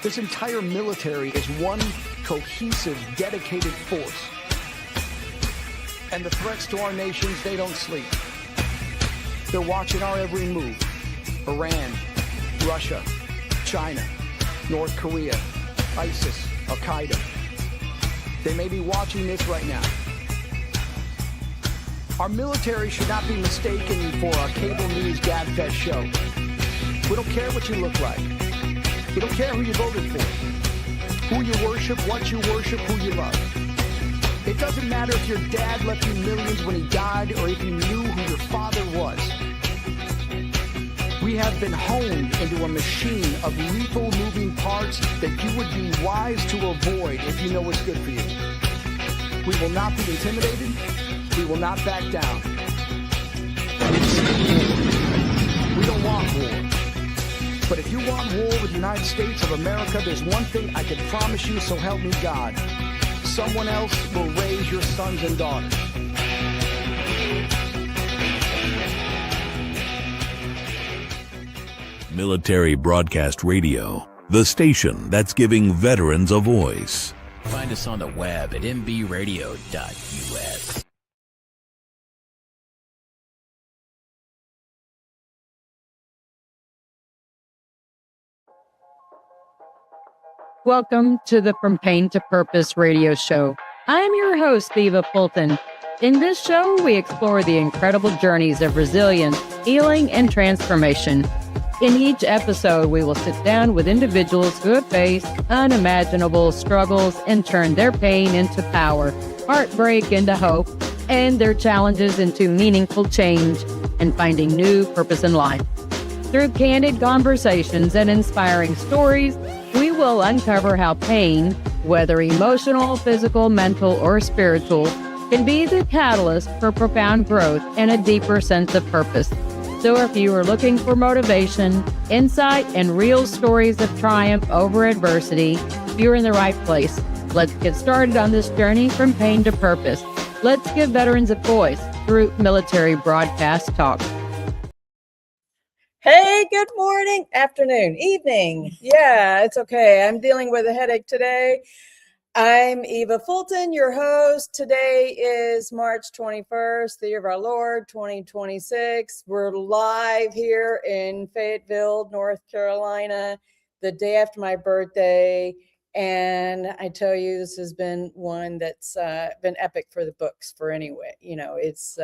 This entire military is one cohesive, dedicated force. And the threats to our nations, they don't sleep. They're watching our every move. Iran, Russia, China, North Korea, ISIS, Al-Qaeda. They may be watching this right now. Our military should not be mistaken for a cable news gabfest show. We don't care what you look like. We don't care who you voted for, who you worship, what you worship, who you love. It doesn't matter if your dad left you millions when he died or if you knew who your father was. We have been honed into a machine of lethal moving parts that you would be wise to avoid if you know what's good for you. We will not be intimidated. We will not back down. We don't want war. But if you want war with the United States of America, there's one thing I can promise you, so help me God. Someone else will raise your sons and daughters. Military Broadcast Radio, the station that's giving veterans a voice. Find us on the web at mbradio.us. Welcome to the From Pain to Purpose radio show. I'm your host, Eva Fulton. In this show, we explore the incredible journeys of resilience, healing, and transformation. In each episode, we will sit down with individuals who have faced unimaginable struggles and turned their pain into power, heartbreak into hope, and their challenges into meaningful change and finding new purpose in life. Through candid conversations and inspiring stories, we will uncover how pain, whether emotional, physical, mental, or spiritual, can be the catalyst for profound growth and a deeper sense of purpose. So if you are looking for motivation, insight, and real stories of triumph over adversity, you're in the right place. Let's get started on this journey from pain to purpose. Let's give veterans a voice through Military Broadcast Talk. Hey, good morning, afternoon, evening. Yeah, it's okay. I'm dealing with a headache today. I'm Eva Fulton, your host. Today is March 21st, the year of our Lord, 2026. We're live here in Fayetteville, North Carolina, the day after my birthday. And I tell you, this has been one that's been epic for the books for anyway. You know, it's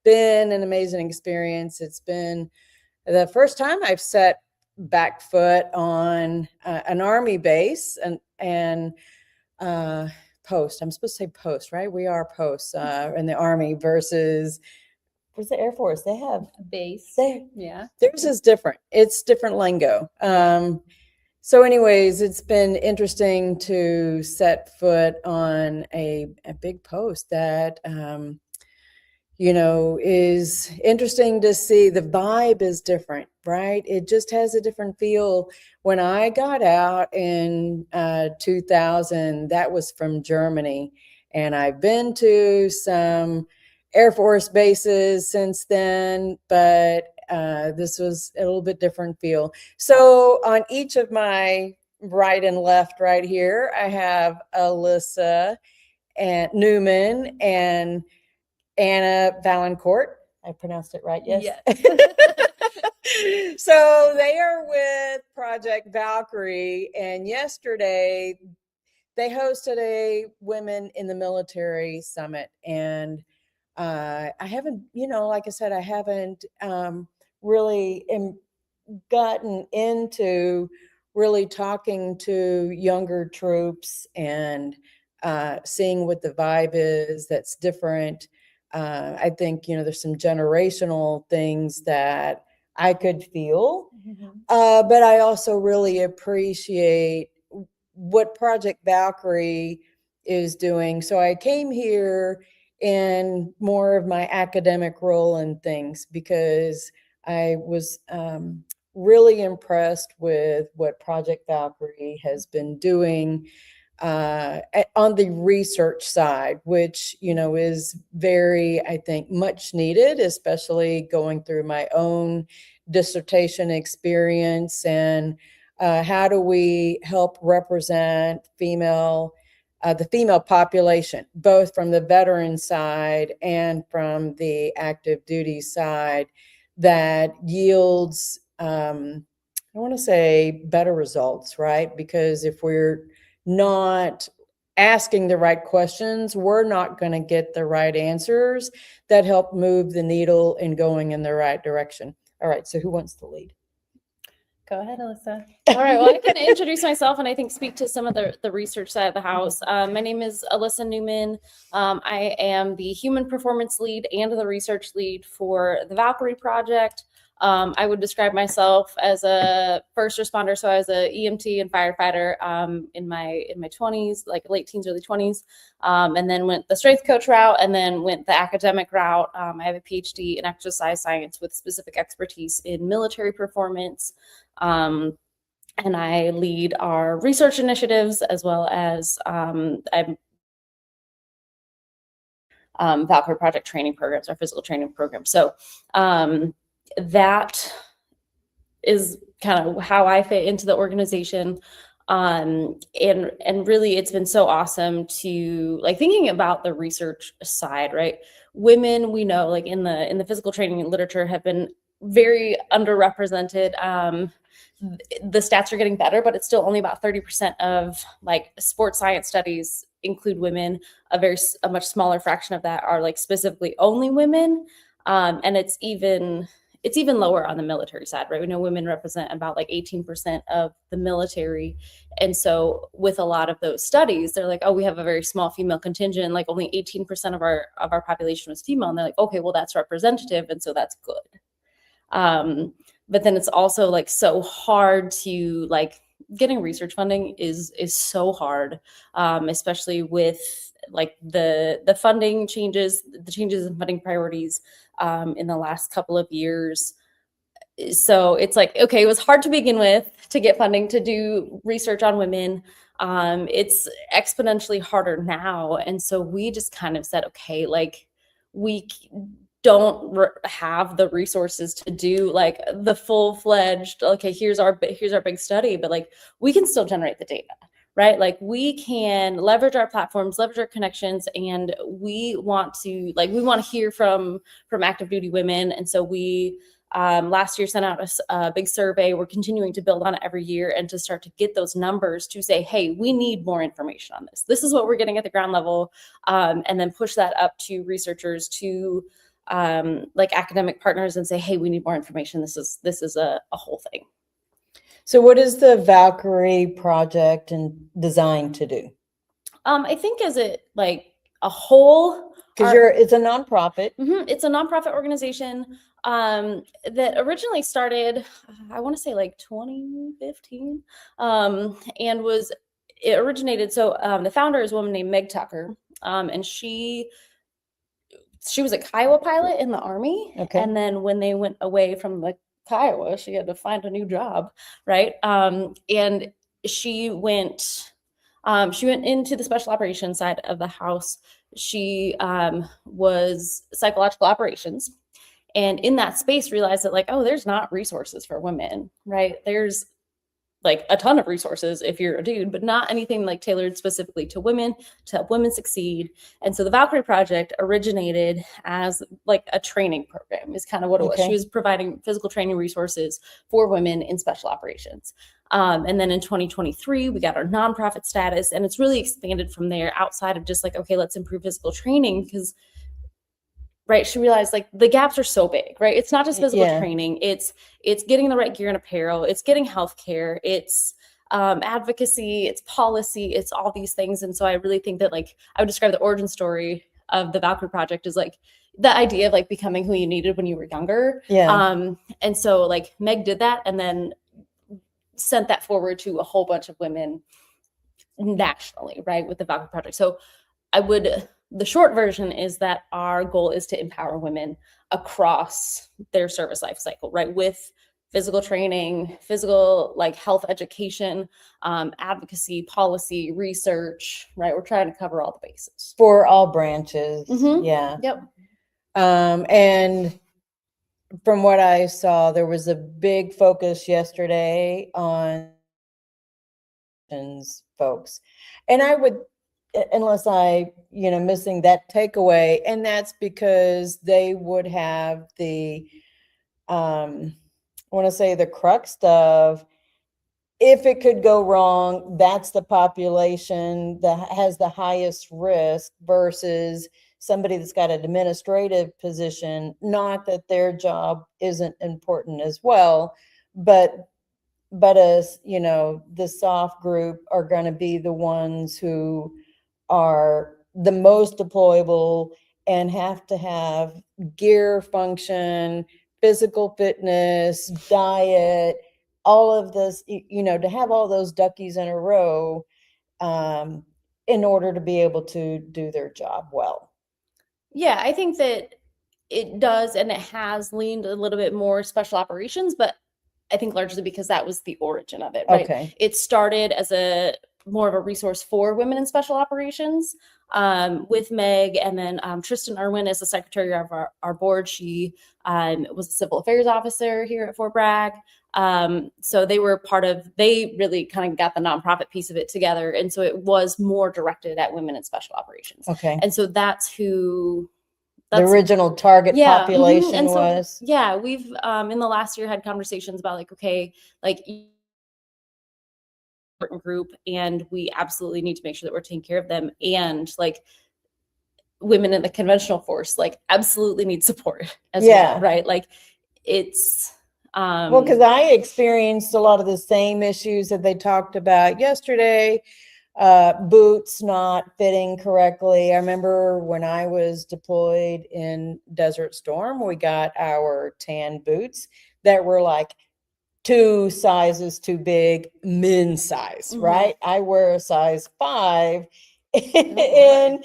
been an amazing experience. It's been the first time I've set back foot on an Army base and post. I'm supposed to say post, right? We are posts in the Army versus where's the Air Force? They have a base. Yeah. Theirs is different. It's different lingo. So anyways, it's been interesting to set foot on a big post that, you know, is interesting to see. The vibe is different, right? It just has a different feel. When I got out in 2000, that was from Germany. And I've been to some Air Force bases since then, but this was a little bit different feel. So on each of my right and left right here, I have Alissa and Newman and Anna Valancourt. I pronounced it right, yes? Yes. So they are with Project Valkyrie, and yesterday they hosted a Women in the Military Summit. And I haven't, you know, like I said, I haven't really gotten into really talking to younger troops and seeing what the vibe is that's different. I think, you know, there's some generational things that I could feel, but I also really appreciate what Project Valkyrie is doing. So I came here in more of my academic role and things because I was really impressed with what Project Valkyrie has been doing on the research side, which, you know, is very, I think, much needed, especially going through my own dissertation experience and How do we help represent the female population, both from the veteran side and from the active duty side, that yields, I want to say, better results, right? Because if we're not asking the right questions, we're not going to get the right answers that help move the needle in going in the right direction. All right, so who wants to lead? Go ahead, Alissa. All right, well, I can introduce myself and I think speak to some of the research side of the house. My name is Alissa Newman. I am the human performance lead and the research lead for the Valkyrie Project. I would describe myself as a first responder, so I was a EMT and firefighter in my 20s, like late teens, early 20s, and then went the strength coach route, and then went the academic route. I have a PhD in exercise science with specific expertise in military performance, and I lead our research initiatives as well as I'm Valkyrie Project training programs, our physical training program. So that is kind of how I fit into the organization. And really it's been so awesome to like thinking about the research side, right? Women, we know, like in the physical training literature, have been very underrepresented. The stats are getting better, but it's still only about 30% of like sports science studies include women. A much smaller fraction of that are like specifically only women. And it's even lower on the military side, right? We know women represent about like 18% of the military. And so with a lot of those studies, they're like, oh, we have a very small female contingent, like only 18% of our population was female. And they're like, okay, well, that's representative. And so that's good. But then it's also like so hard to like getting research funding is so hard, especially with like the funding changes, the changes in funding priorities in the last couple of years. So it's like, okay, it was hard to begin with to get funding to do research on women. It's exponentially harder now. And so we just kind of said, okay, like we don't have the resources to do like the full-fledged, okay, here's our big study, but like we can still generate the data, right? Like we can leverage our platforms, leverage our connections, and we want to hear from active duty women. And so we last year sent out a big survey. We're continuing to build on it every year and to start to get those numbers to say, hey, we need more information on this. This is what we're getting at the ground level, and then push that up to researchers, to like academic partners, and say, hey, we need more information. This is a whole thing. So what is the Valkyrie Project and designed to do? I think as it like a whole, because it's a nonprofit. It's a nonprofit organization that originally started, I want to say like 2015, and it originated. So the founder is a woman named Meg Tucker, and she was a Kiowa pilot in the Army. Okay. And then when they went away from the Kiowa, she had to find a new job, right? And she went into the special operations side of the house. She was psychological operations, and in that space realized that like, oh, there's not resources for women, right? There's like a ton of resources if you're a dude, but not anything like tailored specifically to women to help women succeed. And so the Valkyrie Project originated as like a training program is kind of what it was. She was providing physical training resources for women in special operations. And then in 2023, we got our nonprofit status, and it's really expanded from there outside of just like, okay, let's improve physical training, because right, she realized like the gaps are so big, right? It's not just physical training. It's getting the right gear and apparel. It's getting healthcare. It's advocacy. It's policy. It's all these things. And so I really think that like I would describe the origin story of the Valkyrie Project as like the idea of like becoming who you needed when you were younger. And so like Meg did that, and then sent that forward to a whole bunch of women nationally, right, with the Valkyrie Project. So the short version is that our goal is to empower women across their service life cycle, right? With physical training, physical like health education, advocacy, policy, research, right? We're trying to cover all the bases. For all branches. Yeah. Yep. And from what I saw, there was a big focus yesterday on folks. And I would, unless I, missing that takeaway, and that's because they would have the, I want to say the crux of, if it could go wrong, that's the population that has the highest risk versus somebody that's got an administrative position. Not that their job isn't important as well, but as the soft group are going to be the ones who are the most deployable and have to have gear function, physical fitness, diet, all of this, to have all those duckies in a row in order to be able to do their job well. Yeah, I think that it does, and it has leaned a little bit more special operations, but I think largely because that was the origin of it, right? Okay. It started as more of a resource for women in special operations with Meg, and then Tristan Irwin is the secretary of our board. She was a civil affairs officer here at Fort Bragg. So they really kind of got the nonprofit piece of it together. And so it was more directed at women in special operations. Okay. And so that's who the original target population and so, was. Yeah, we've in the last year had conversations about important group, and we absolutely need to make sure that we're taking care of them. And women in the conventional force, absolutely need support as well, right? It's well, because I experienced a lot of the same issues that they talked about yesterday. Boots not fitting correctly. I remember when I was deployed in Desert Storm, we got our tan boots that were 2 sizes too big, men's size, right? I wear a size 5 in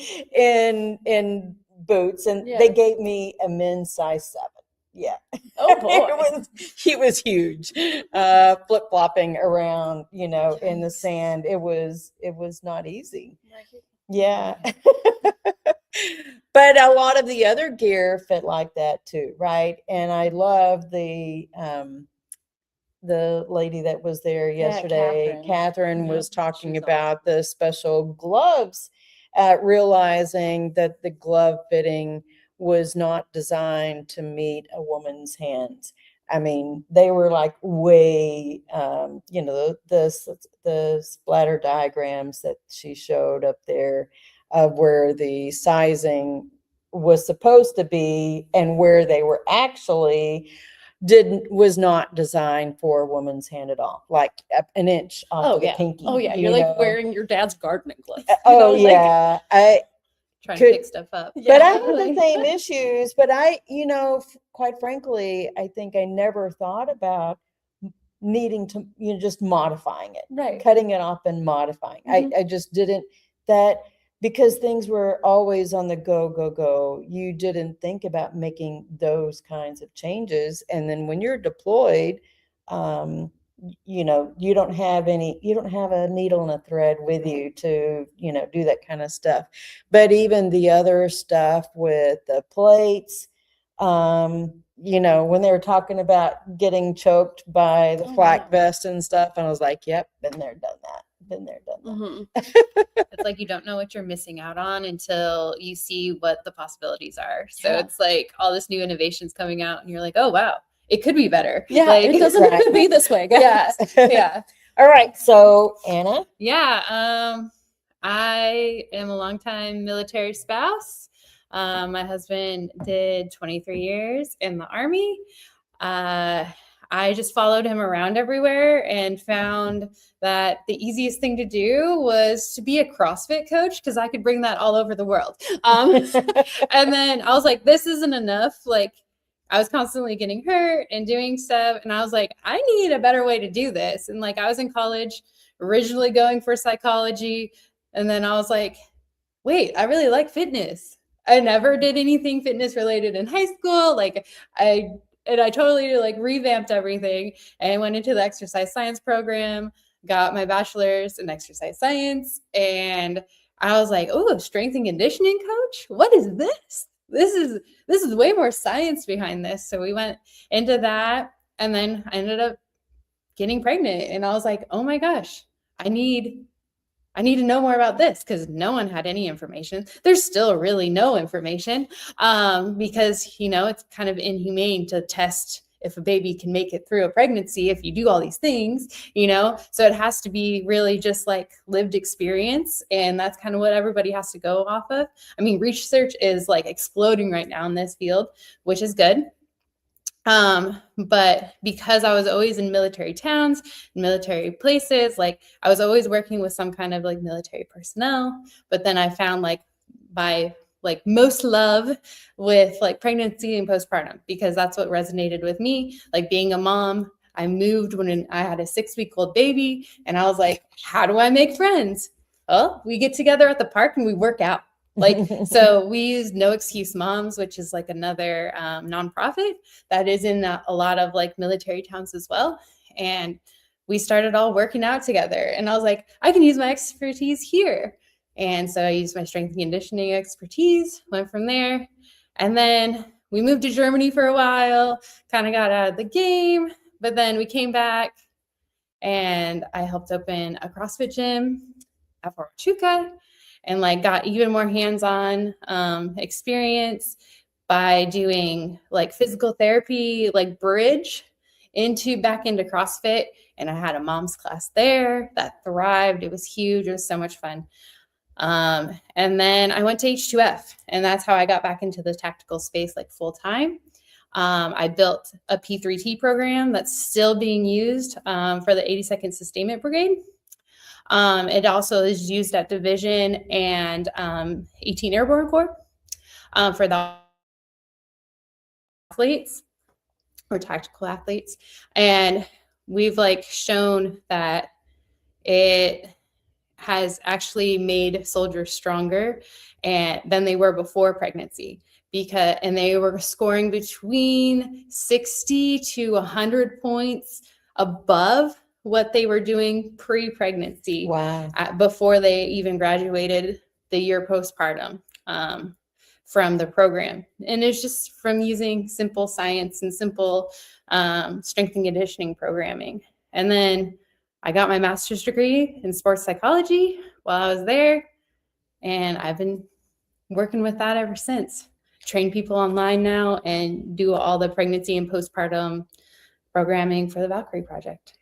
boots, and they gave me a men's size 7. Yeah. Oh boy. He was huge. Flip-flopping around, in the sand. It was not easy. Yeah. But a lot of the other gear fit like that too, right? And I love the lady that was there yesterday, Catherine was talking about the special gloves, realizing that the glove fitting was not designed to meet a woman's hands. I mean, they were way, the splatter diagrams that she showed up there of where the sizing was supposed to be and where they were actually was not designed for a woman's hand at all, an inch off of the pinky. Oh yeah, you're wearing your dad's gardening gloves. I trying to pick stuff up. But I have the same issues. But I, quite frankly, I think I never thought about needing to, just modifying it, right? Cutting it off and modifying. I just didn't because things were always on the go. You didn't think about making those kinds of changes. And then when you're deployed, you don't have a needle and a thread with you to, do that kind of stuff. But even the other stuff with the plates, when they were talking about getting choked by the flak vest and stuff, and I was like, yep, been there, done that. It's you don't know what you're missing out on until you see what the possibilities are. So it's all this new innovations coming out, and you're like, oh wow, it could be better. Yeah, it doesn't have to be this way, guys. Yeah. All right, so Anna. Yeah, I am a longtime military spouse. My husband did 23 years in the Army. I just followed him around everywhere and found that the easiest thing to do was to be a CrossFit coach, because I could bring that all over the world. And then I was like, this isn't enough. I was constantly getting hurt and doing stuff. And I was like, I need a better way to do this. And I was in college, originally going for psychology. And then I was like, wait, I really like fitness. I never did anything fitness related in high school. I totally revamped everything and went into the exercise science program, got my bachelor's in exercise science. And I was like, oh, strength and conditioning coach? What is this? This is way more science behind this. So we went into that, and then I ended up getting pregnant. And I was like, oh my gosh, I need to know more about this, because no one had any information. There's still really no information, because, it's kind of inhumane to test if a baby can make it through a pregnancy if you do all these things, so it has to be really just like lived experience. And that's kind of what everybody has to go off of. I mean, research is like exploding right now in this field, which is good. But because I was always in military towns, military places, like I was always working with some kind of like military personnel, but then I found like by like most love with like pregnancy and postpartum, because that's what resonated with me. Like being a mom, I moved when I had a 6-week-old baby, and I was like, how do I make friends? Oh, we get together at the park and we work out. Like, so we use No Excuse Moms, which is like another nonprofit that is in a lot of like military towns as well. And we started all working out together, and I was like, I can use my expertise here. And so I used my strength and conditioning expertise, went from there. And then we moved to Germany for a while, kind of got out of the game, but then we came back and I helped open a CrossFit gym at Fort Bragg and like got even more hands-on experience by doing like physical therapy, like bridge back into CrossFit. And I had a mom's class there that thrived. It was huge. It was so much fun. And then I went to H2F, and that's how I got back into the tactical space, like full time. I built a P3T program that's still being used for the 82nd Sustainment Brigade. It also is used at Division and 18 Airborne Corps for the athletes or tactical athletes. And we've like shown that it has actually made soldiers stronger than they were before pregnancy, and they were scoring between 60 to 100 points above what they were doing pre-pregnancy. Wow. Before they even graduated the year postpartum from the program. And it's just from using simple science and simple strength and conditioning programming. And then I got my master's degree in sports psychology while I was there, and I've been working with that ever since. Train people online now and do all the pregnancy and postpartum programming for the Valkyrie Project.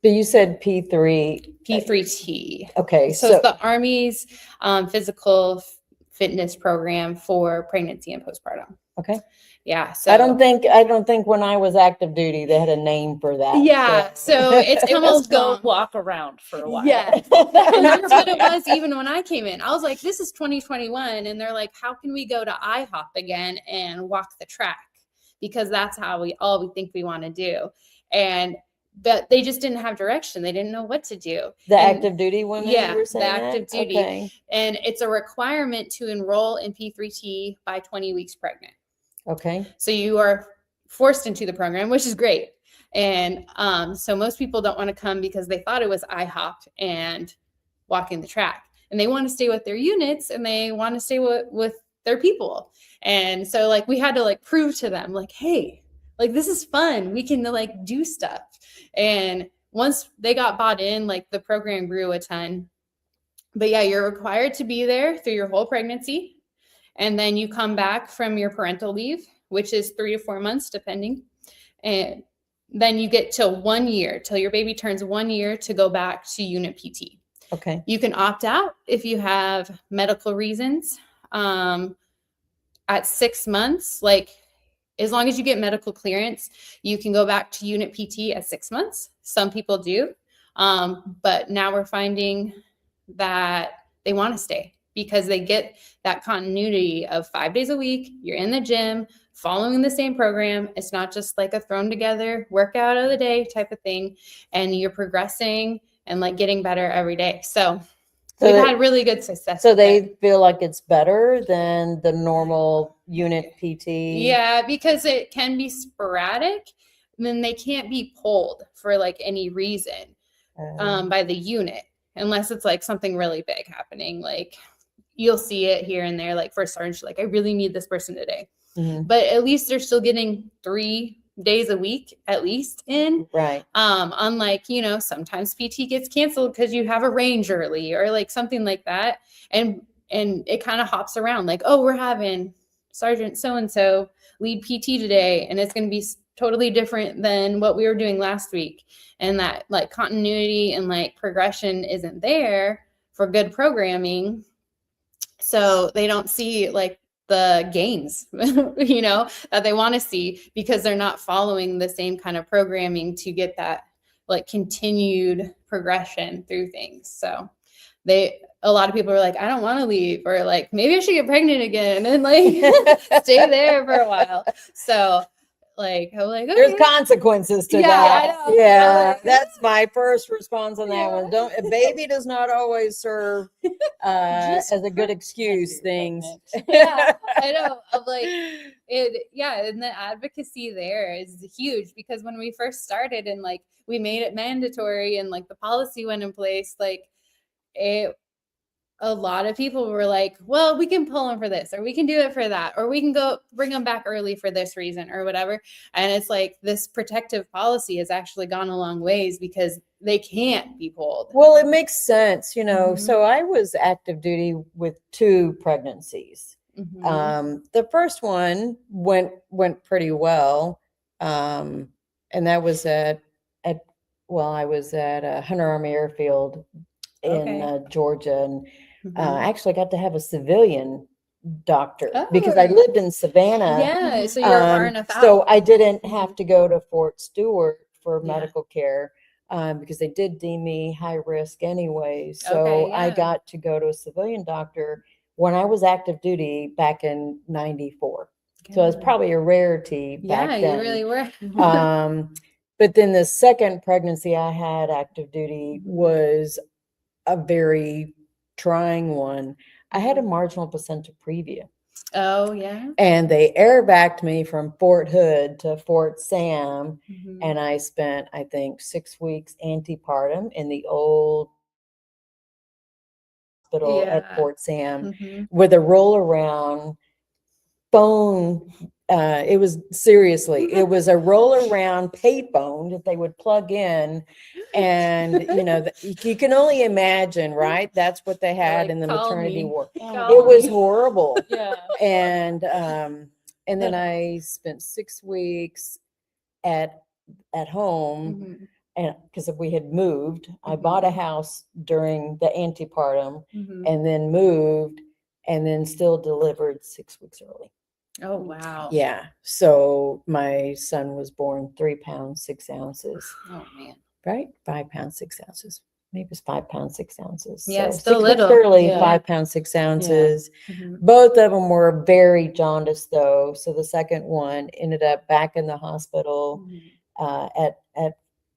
But you said P3. P3T. Okay. So it's the Army's physical fitness program for pregnancy and postpartum. Okay. Yeah. So I don't think when I was active duty they had a name for that. Yeah. So it's come Let's a go long. walk around for a while. Yeah. And that's what it was even when I came in. I was like, this is 2021. And they're like, how can we go to IHOP again and walk the track? Because that's how we think we want to do. But they just didn't have direction. They didn't know what to do. Active duty women? Yeah, you were saying the active duty. Okay. And it's a requirement to enroll in P3T by 20 weeks pregnant. Okay. So you are forced into the program, which is great. And so most people don't want to come because they thought it was IHOP and walking the track. And they want to stay with their units, and they want to stay with their people. And so like we had to like prove to them like, hey, like this is fun. We can like do stuff. And once they got bought in, like the program grew a ton. But yeah, you're required to be there through your whole pregnancy. And then you come back from your parental leave, which is 3 to 4 months, depending. And then you get till 1 year, till your baby turns 1 year to go back to unit PT. Okay. You can opt out if you have medical reasons. At 6 months, like as long as you get medical clearance, you can go back to unit PT at 6 months. Some people do. But now we're finding that they want to stay because they get that continuity of 5 days a week. You're in the gym, following the same program. It's not just like a thrown together workout of the day type of thing. And you're progressing and like getting better every day. So we've had really good success. So they feel like it's better than the normal unit PT? Yeah, because it can be sporadic. And then they can't be pulled for like any reason by the unit, unless it's like something really big happening. Like you'll see it here and there, like for sergeant, like I really need this person today. Mm-hmm. But at least they're still getting 3 days a week at least in. Right. Unlike, sometimes PT gets canceled because you have a range early or like something like that. And it kind of hops around like, oh, we're having Sergeant so-and-so lead PT today, and it's going to be totally different than what we were doing last week. And that like continuity and like progression isn't there for good programming. So they don't see like the gains, that they want to see, because they're not following the same kind of programming to get that like continued progression through things. So a lot of people are like, I don't want to leave, or like, maybe I should get pregnant again and like stay there for a while. So like, I'm like, okay. There's consequences to Yeah, that. I know. Yeah, Like, that's my first response on that Yeah. one. A baby does not always serve as a good excuse things. Yeah, I know. I'm like, and the advocacy there is huge, because when we first started and like we made it mandatory and like the policy went in place, like a lot of people were like, well, we can pull them for this, or we can do it for that, or we can go bring them back early for this reason or whatever. And it's like this protective policy has actually gone a long ways because they can't be pulled. Well, it makes sense, Mhm. So I was active duty with 2 pregnancies. Mhm. The first one went pretty well. And that was I was at Hunter Army Airfield in Okay. Georgia, and Mhm. actually got to have a civilian doctor because I Oh. lived in Savannah. Yeah, so you're far enough out. So I didn't have to go to Fort Stewart for Yeah. medical care because they did deem me high risk anyway. So Okay, I yeah. got to go to a civilian doctor when I was active duty back in '94. So it's Good. probably a rarity back Yeah, then. you really were. But then the second pregnancy I had active duty was a very trying one. I had a marginal placenta previa. Oh, yeah. And they airbacked me from Fort Hood to Fort Sam. Mhm. And I spent, I think, 6 weeks antepartum in the old hospital at Yeah. Fort Sam Mhm. with a roll around phone. It was a roll around payphone that they would plug in. And, you can only imagine, right? That's what they had Like, in the call maternity me. ward. Call It was me. horrible. Yeah. And then I spent 6 weeks at home, Mhm. and because we had moved, I bought a house during the antepartum, Mhm. and then moved, and then still delivered 6 weeks early. Oh, wow. Yeah. So my son was born 3 pounds 6 ounces. Oh, man. Right? 5 pounds 6 ounces. Maybe it's 5 pounds 6 ounces. Yeah, So still 6 weeks little. early, Yeah. 5 pounds 6 ounces. Mhm. Both of them were very jaundiced, though. So the second one ended up back in the hospital Mhm.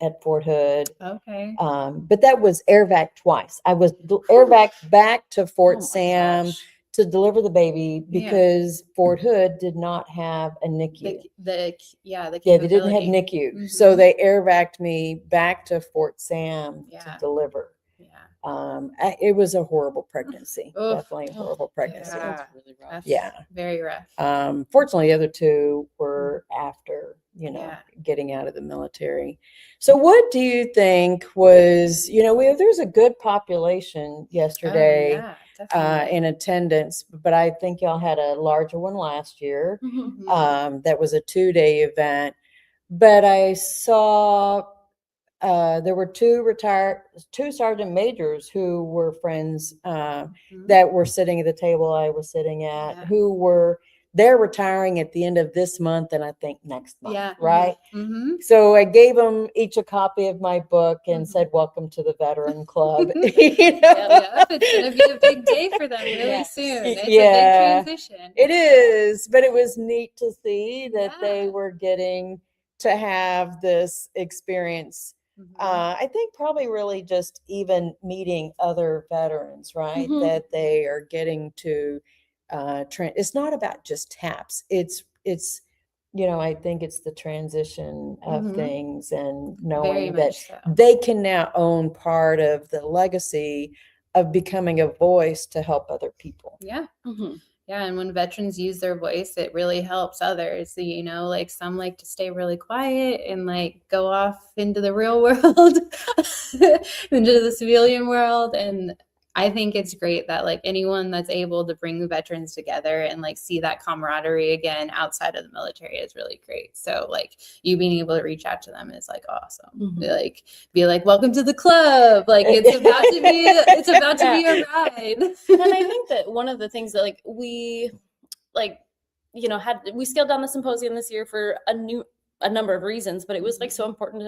at Fort Hood. Okay. But that was airvac twice. I was airvac back to Fort Oh my Sam gosh. to deliver the baby Yeah. because Fort Hood did not have a NICU. The Yeah, they didn't have capability. NICU. So Mhm. they airvac'd me back to Fort Sam to Yeah. deliver. Yeah. It was a horrible pregnancy. Oof. Definitely a horrible pregnancy. Yeah. That's really rough. That's Yeah. very rough. Fortunately, the other 2 were after, Yeah. getting out of the military. So what do you think was, there's a good population yesterday Oh, yeah, definitely. in attendance, but I think y'all had a larger one last year. Mhm. That was a 2-day event, but I saw there were 2 sergeant majors who were friends Mhm. that were sitting at the table I was sitting at, Yeah. they're retiring at the end of this month and I think next month, Yeah. right? Mhm. So I gave them each a copy of my book and Mhm. said, "Welcome to the Veteran Club." Yeah, it's gonna be a big day for them really Yeah. soon. It's a Yeah. big transition. It is, but it was neat to see that they Yeah. were getting to have this experience. Mhm. I think probably really just even meeting other veterans, right? Mhm. That they are getting to it's not about just TAPS. It's I think it's the transition of Mhm. things and Very knowing that much so. they can now own part of the legacy of becoming a voice to help other people. Yeah. Mhm. Yeah, and when veterans use their voice, it really helps others. You know, like some like to stay really quiet and like go off into the real world, into the civilian world. And I think it's great that like anyone that's able to bring veterans together and like see that camaraderie again outside of the military is really great. So like you being able to reach out to them is like awesome. Like be like, welcome to the club. Like it's about to be a ride. And I think that one of the things that like we like, you know, we scaled down the symposium this year for a number of reasons, but it was like so important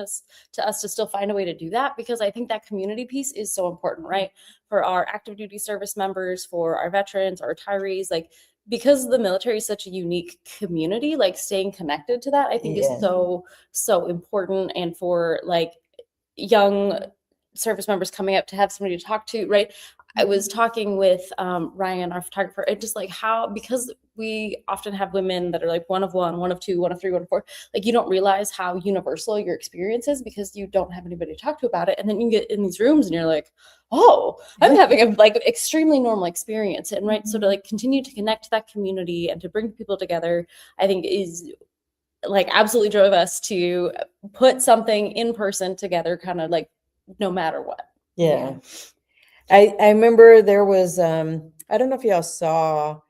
to us to still find a way to do that, because I think that community piece is so important, right? For our active duty service members, for our veterans, our retirees, like because the military is such a unique community, like staying connected to that, I think is so important. And for like young service members coming up to have somebody to talk to, right? I was talking with Ryan, our photographer, and just like how, because we often have women that are like one of one, one of two, one of three, one of four, like you don't realize how universal your experience is because you don't have anybody to talk to about it. And then you get in these rooms and you're like, oh, I'm having a like extremely normal experience. And right. So to like continue to connect to that community and to bring people together, I think is like absolutely drove us to put something in person together, kind of like no matter what. Yeah. I remember there was, I don't know if y'all saw,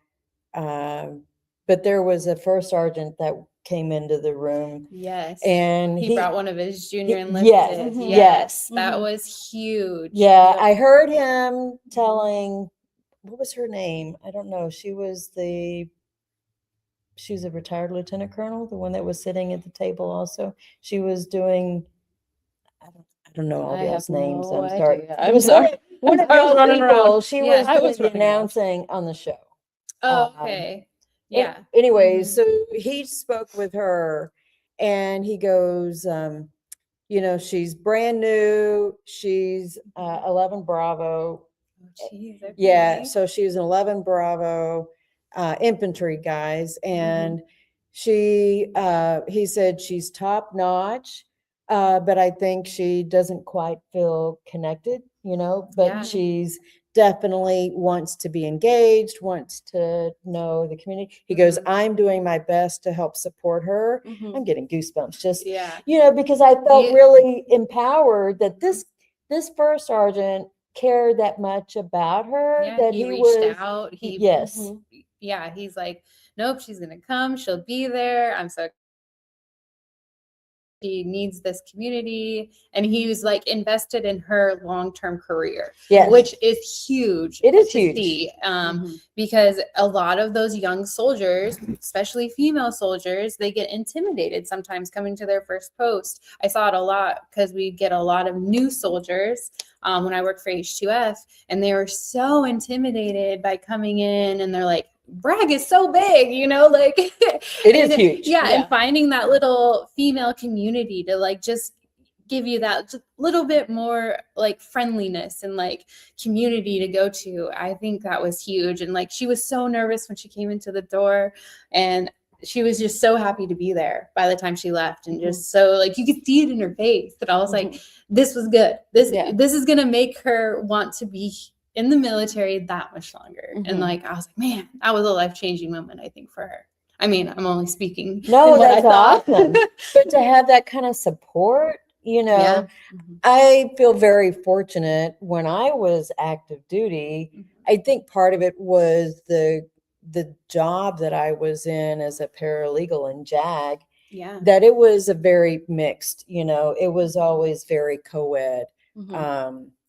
but there was a first sergeant that came into the room. Yes. And he brought one of his junior enlisted. Yes. Yes. That was huge. Yeah. I heard him telling, what was her name? I don't know. She was a retired lieutenant colonel, the one that was sitting at the table also. She was doing, I don't know all y'all's names. I'm sorry. I'm sorry. One of y'all people, she was doing the announcing on the show. Oh, okay. Yeah. Anyway, so he spoke with her and he goes, you know, she's brand new. She's 11 Bravo. Geez, okay. Yeah. So she's an 11 Bravo infantry guys. And he said she's top notch. But I think she doesn't quite feel connected, you know, but she's definitely wants to be engaged, wants to know the community. He goes, I'm doing my best to help support her. I'm getting goosebumps just, you know, because I felt really empowered that this first sergeant cared that much about her, that he reached out. He's like, nope, she's going to come. She'll be there. I'm so she needs this community, and he was like invested in her long-term career, which is huge. It is to huge see, because a lot of those young soldiers, especially female soldiers, they get intimidated sometimes coming to their first post. I saw it a lot because we get a lot of new soldiers when I worked for H2F, and they were so intimidated by coming in, and they're like, Bragg is so big, you know, like it is huge. And finding that little female community to like just give you that just little bit more like friendliness and like community to go to. I think that was huge. And like she was so nervous when she came into the door, and she was just so happy to be there by the time she left, and just so like you could see it in her face that I was like, this was good. This is gonna make her want to be in the military that much longer. And like I was like, man, that was a life-changing moment, I think, for her. I mean, I'm only speaking. No, that's awesome. But to have that kind of support, you know, I feel very fortunate. When I was active duty, I think part of it was the job that I was in as a paralegal in JAG, that it was a very mixed, you know, it was always very co-ed.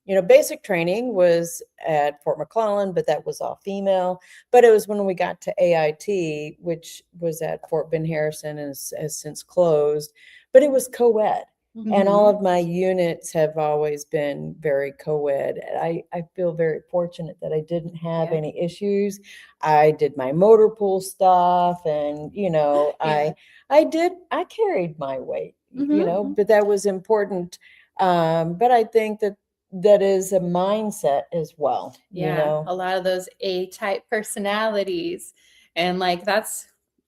You know, basic training was at Fort McClellan, but that was all female. But it was when we got to AIT, which was at Fort Ben Harrison and has since closed, but it was co-ed. And all of my units have always been very co-ed. I feel very fortunate that I didn't have any issues. I did my motor pool stuff, and, you know, I carried my weight, you know, but that was important. But I think that is a mindset as well. You know? A lot of those A-type personalities. And like,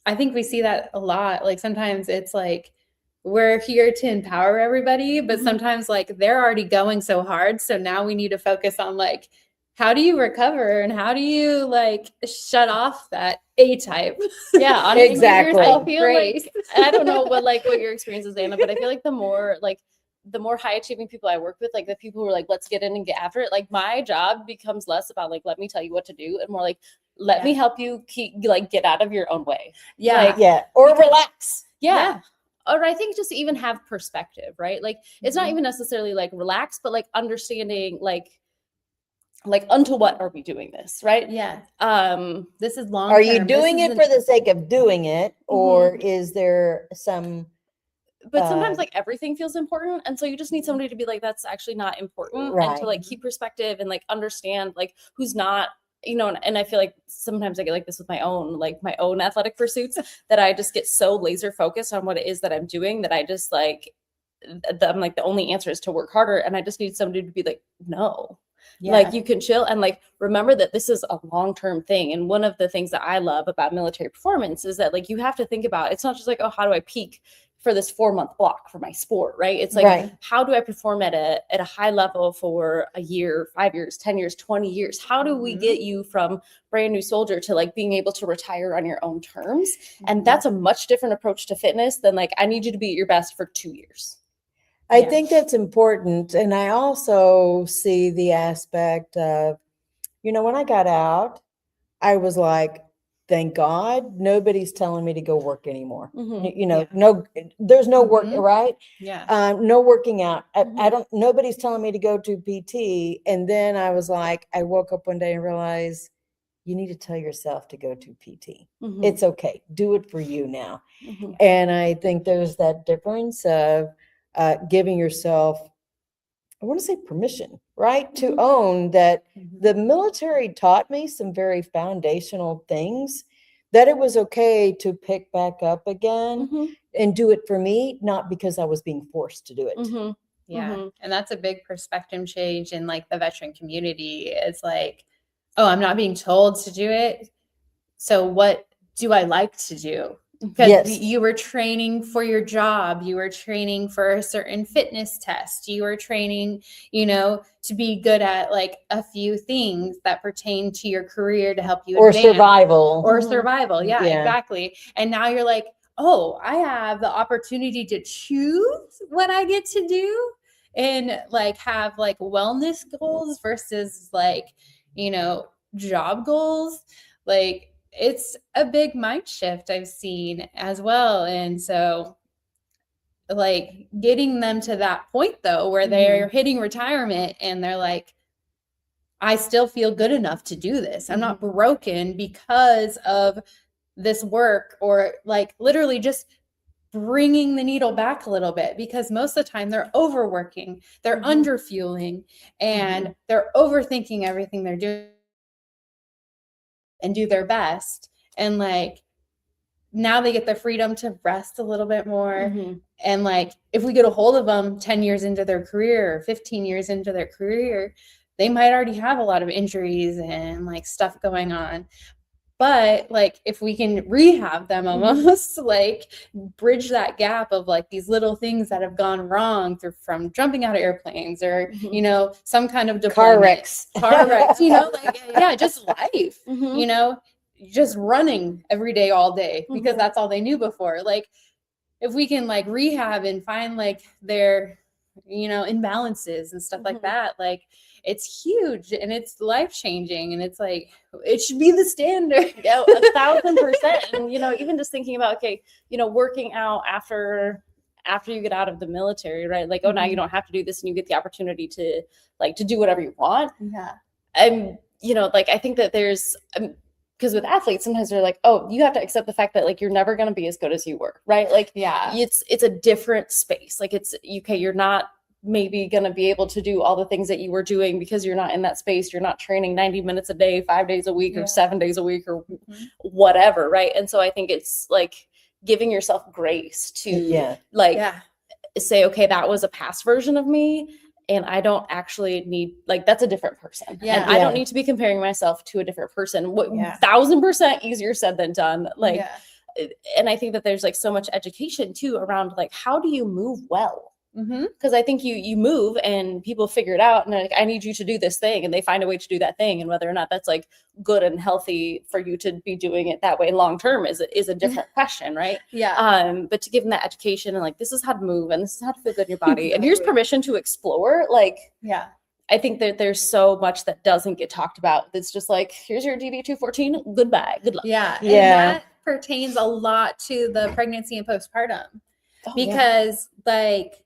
I think we see that a lot. Like sometimes it's like, we're here to empower everybody, but sometimes like they're already going so hard. So now we need to focus on like how do you recover and how do you like shut off that A type? Yeah, on Exactly. I feel Grace. like I don't know what your experience is, Anna, but I feel like the more high achieving people I work with, like the people who are like, let's get in and get after it. Like my job becomes less about like, let me tell you what to do, and more like, let me help you get out of your own way. Yeah. Like, Or relax. yeah. Or I think just even have perspective, right? Like it's not even necessarily like relax, but like understanding like unto what are we doing this, right? Yeah. This is long. Are you doing it for the sake of doing it, or is there some? But sometimes like everything feels important, and so you just need somebody to be like, that's actually not important, and Right. to like keep perspective and like understand like who's not, and I feel like sometimes I get like this with my own athletic pursuits, that I just get so laser focused on what it is that I'm doing that I just like I'm like, the only answer is to work harder, and I just need somebody to be like, no. Like you can chill and like remember that this is a long-term thing. And one of the things that I love about military performance is that like you have to think about, it's not just like, oh, how do I peak for this 4-month block for my sport, right? It's like, how do I perform at a high level for a year, 5 years, 10 years, 20 years? How do we get you from brand new soldier to like being able to retire on your own terms? And that's a much different approach to fitness than like, I need you to be at your best for 2 years. I think that's important. And I also see the aspect of, when I got out, I was like, thank God nobody's telling me to go work anymore. No, there's no work, right? Yeah. No working out. Nobody's telling me to go to PT. And then I was like, I woke up one day and realized you need to tell yourself to go to PT. It's okay. Do it for you now. And I think there's that difference of giving yourself, I want to say permission, right? To own that the military taught me some very foundational things, that it was okay to pick back up again and do it for me, not because I was being forced to do it. Yeah. And that's a big perspective change in like the veteran community. It's like, oh, I'm not being told to do it. So what do I like to do? Because you were training for your job, you were training for a certain fitness test, you were training, to be good at like a few things that pertain to your career to help you advance. Survival. Yeah, exactly. And now you're like, oh, I have the opportunity to choose what I get to do and like have like wellness goals versus like, job goals. Like, it's a big mind shift I've seen as well. And so like getting them to that point though, where they're hitting retirement and they're like, I still feel good enough to do this. I'm not broken because of this work, or like literally just bringing the needle back a little bit, because most of the time they're overworking, they're underfueling, and they're overthinking everything they're doing and do their best. And like now they get the freedom to rest a little bit more. And like if we get a hold of them 10 years into their career or 15 years into their career, they might already have a lot of injuries and like stuff going on. But like if we can rehab them almost, like bridge that gap of like these little things that have gone wrong from jumping out of airplanes or some kind of car wrecks, like just life, just running every day all day because that's all they knew before. Like if we can like rehab and find like their imbalances and stuff like that, like it's huge and it's life-changing, and it's like it should be the standard. 1,000%. And even just thinking about working out after you get out of the military, right? Like, oh, now you don't have to do this and you get the opportunity to do whatever you want. And I think that there's because with athletes, sometimes they're like, oh, you have to accept the fact that like you're never going to be as good as you were, right? Like, it's a different space. Like it's you're not maybe going to be able to do all the things that you were doing because you're not in that space. You're not training 90 minutes a day, 5 days a week, or 7 days a week, or whatever, right? And so I think it's like giving yourself grace to say, okay, that was a past version of me, and I don't actually need, like, that's a different person. And I don't need to be comparing myself to a different person. 1,000% easier said than done. Like, and I think that there's like so much education too around like, how do you move well? Because I think you move and people figure it out and they're like, I need you to do this thing, and they find a way to do that thing, and whether or not that's like good and healthy for you to be doing it that way long term is a different question, right? But to give them that education and like, this is how to move and this is how to feel good in your body, and here's permission to explore, like, I think that there's so much that doesn't get talked about. It's just like, here's your DD-214, goodbye, good luck. And that pertains a lot to the pregnancy and postpartum, because like,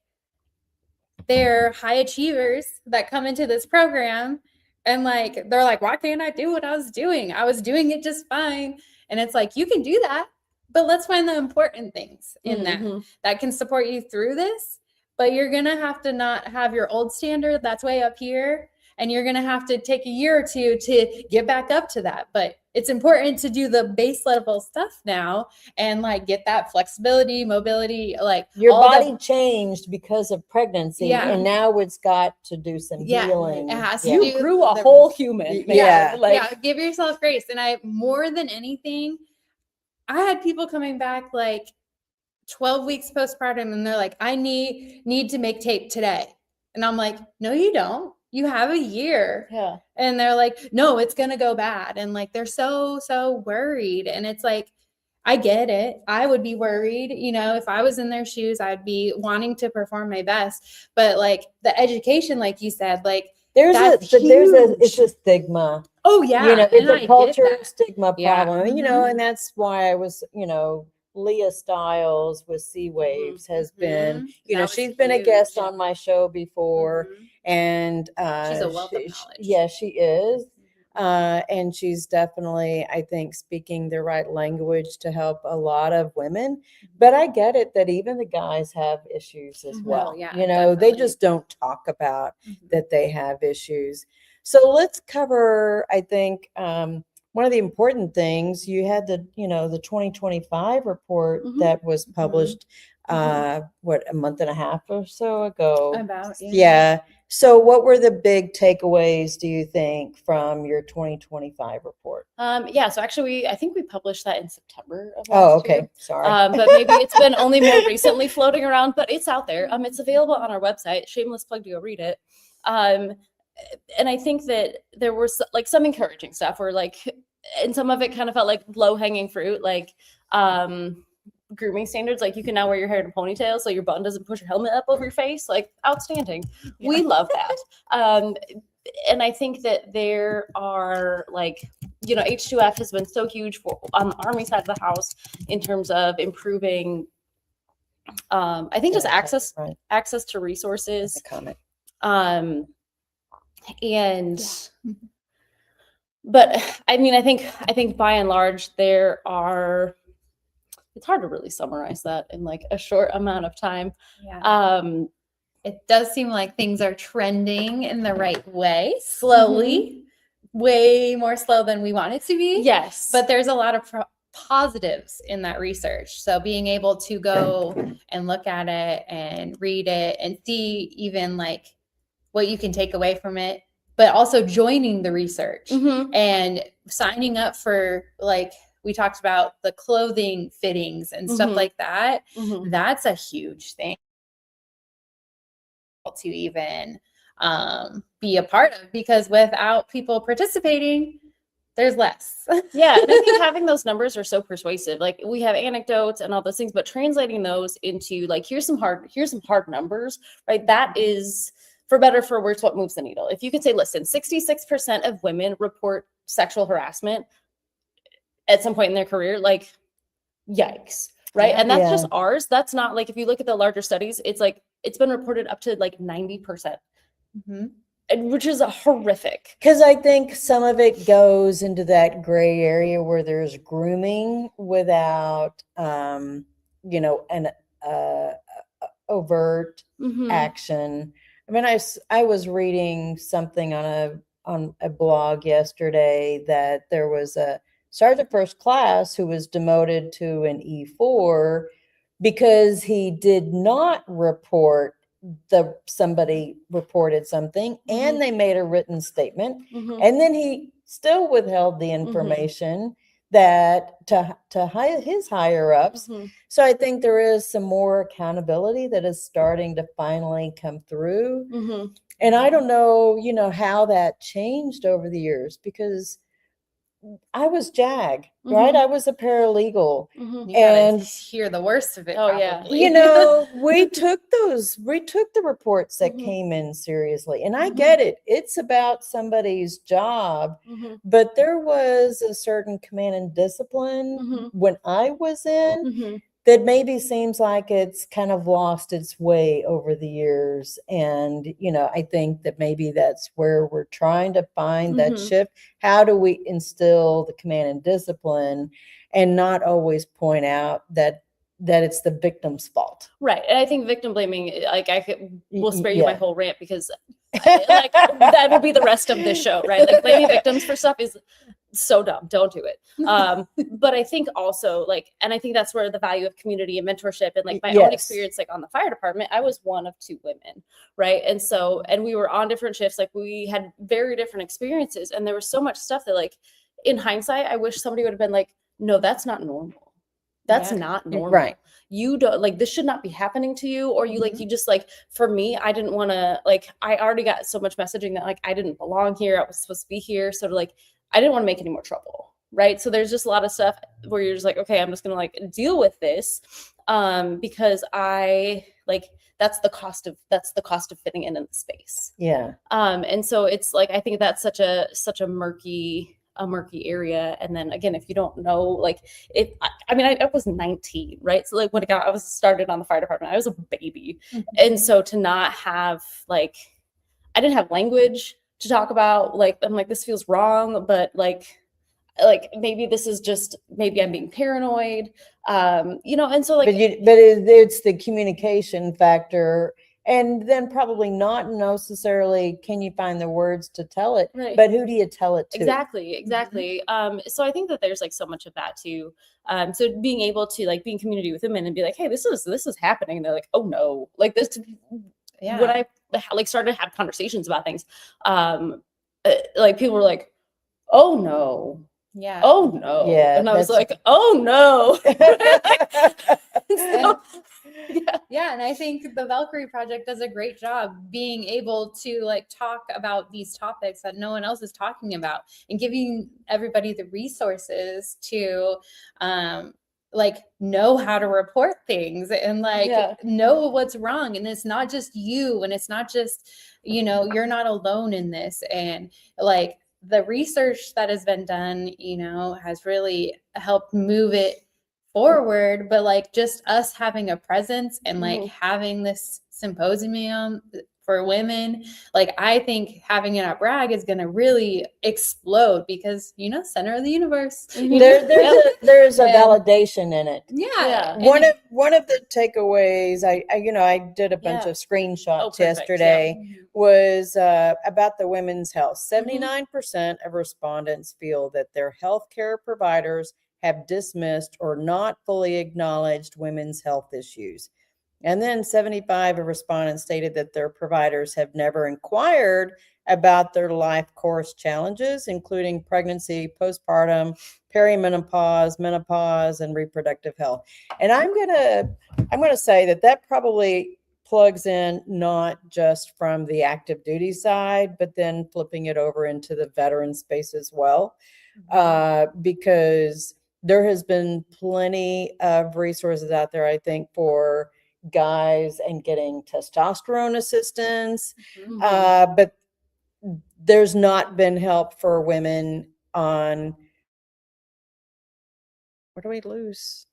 they're high achievers that come into this program and like, they're like, why can't I do what I was doing? I was doing it just fine. And it's like, you can do that, but let's find the important things in that can support you through this. But you're going to have to not have your old standard that's way up here. And you're going to have to take a year or two to get back up to that. But it's important to do the base level stuff now and like get that flexibility, mobility, like your body changed because of pregnancy. And now it's got to do some healing. It has you grew a whole human. Give yourself grace. And more than anything, I had people coming back like 12 weeks postpartum and they're like, I need to make tape today. And I'm like, no, you don't. You have a year. And they're like, no, it's going to go bad. And like, they're so worried. And it's like, I get it. I would be worried. You know, if I was in their shoes, I'd be wanting to perform my best. But like the education, like you said, like it's a stigma. You know, it's a culture stigma problem, you know, and that's why I was, you know, Leah Stiles with Sea Waves has been, you know, she's been a guest on my show before, and she's a wealth of knowledge. Yeah, she is. And she's definitely, I think, speaking the right language to help a lot of women. But I get it that even the guys have issues as well. You know, they just don't talk about that they have issues. So let's cover, I think, one of the important things, you had the 2025 report that was published, a month and a half or so ago. So what were the big takeaways, do you think, from your 2025 report? So actually, I think we published that in September of last year. Sorry. But maybe it's been only more recently floating around, but it's out there. It's available on our website. Shameless plug to go read it. And I think that there was like some encouraging stuff where like, and some of it kind of felt like low hanging fruit, like grooming standards. Like you can now wear your hair in a ponytail so your bun doesn't push your helmet up over your face. Like outstanding. We love that. And I think that there are like, you know, H2F has been so huge on the Army side of the house in terms of improving, I think just access to resources. But I mean, I think by and large it's hard to really summarize that in like a short amount of time. It does seem like things are trending in the right way, slowly, way more slow than we want it to be. Yes. But there's a lot of positives in that research. So being able to go and look at it and read it and see even like what you can take away from it, but also joining the research and signing up for, like we talked about, the clothing fittings and stuff like that. That's a huge thing to even be a part of, because without people participating, there's less. And I think having those numbers are so persuasive. Like we have anecdotes and all those things, but translating those into like, here's some hard numbers, right? That is, for better or for worse, what moves the needle. If you could say, listen, 66% of women report sexual harassment at some point in their career, like, yikes, right? And that's just ours. That's not like, if you look at the larger studies, it's like, it's been reported up to like 90%, which is horrific. Because I think some of it goes into that gray area where there's grooming without, an overt action. I mean, I was reading something on a blog yesterday that there was a sergeant first class who was demoted to an E4 because he did not report somebody reported something and they made a written statement and then he still withheld the information that his higher ups. Mhm. So I think there is some more accountability that is starting to finally come through. Mhm. And I don't know, how that changed over the years, because I was JAG, right? Mhm. I was a paralegal. Mhm. You gotta And hear the worst of it. Oh, yeah. Probably. we took the reports that Mhm. came in seriously. And I Mhm. get it. It's about somebody's job, Mhm. but there was a certain command and discipline Mhm. when I was in Mhm. that maybe seems like it's kind of lost its way over the years. And, I think that maybe that's where we're trying to find that Mhm. shift. How do we instill the command and discipline and not always point out that it's the victim's fault? Right. And I think victim blaming, like will spare you my Yeah. whole rant, because like that will be the rest of this show, right? Like blaming victims for stuff is so dumb. Don't do it. But I think also and I think that's where the value of community and mentorship and like my own Yes. experience, like on the fire department, I was one of 2 women, right? And we were on different shifts, like we had very different experiences, and there was so much stuff that, like, in hindsight, I wish somebody would have been like, no, that's not normal. That's Yeah. not normal. Right. You don't, like, this should not be happening to you. Or you like, Mhm. you just, like, for me, I didn't want to, like, I already got so much messaging that, like, I didn't belong here. I was supposed to be here. So like, I didn't want to make any more trouble. Right. So there's just a lot of stuff where you're just like, okay, I'm just going to like deal with this. Because that's the cost of fitting in the space. Yeah. And so it's like, I think that's such a murky area. And then again, if you don't know, like, I was 19, right? So like when I was started on the fire department, I was a baby. Mhm. And so to not have, like, I didn't have language to talk about, like, I'm like, this feels wrong, but like maybe this is just, maybe I'm being paranoid. And so like, But it's the communication factor, and then probably not necessarily can you find the words to tell it, Right. but who do you tell it to? Exactly. So I think that there's like so much of that too. So being able to like be in community with women and be like, hey, this is happening. And they're like, oh no, like this. Yeah. When I like started to have conversations about things, like people were like, oh no. Yeah. Oh no. Yeah, And I was that's- like, oh no. And- Yeah. Yeah, and I think the Valkyrie Project does a great job being able to like talk about these topics that no one else is talking about, and giving everybody the resources to like know how to report things, and like Yeah. know what's wrong. And it's not just you, and it's not just, you're not alone in this. And like the research that has been done, has really helped move it forward. But like just us having a presence and like Mhm. having this symposium for women, like I think having it at Bragg is going to really explode, because center of the universe. Mhm. There's a And- validation in it. Yeah. And One of the takeaways, I did a bunch Yeah. of screenshots Oh, perfect. Yeah. yesterday, was about the women's health. 79% of respondents feel that their healthcare providers have dismissed or not fully acknowledged women's health issues. And then 75 of respondents stated that their providers have never inquired about their life course challenges, including pregnancy, postpartum, perimenopause, menopause, and reproductive health. And I'm gonna say that probably plugs in not just from the active duty side, but then flipping it over into the veteran space as well, because there has been plenty of resources out there, I think, for guys and getting testosterone assistance, Mhm. but there's not been help for women on, where do we lose?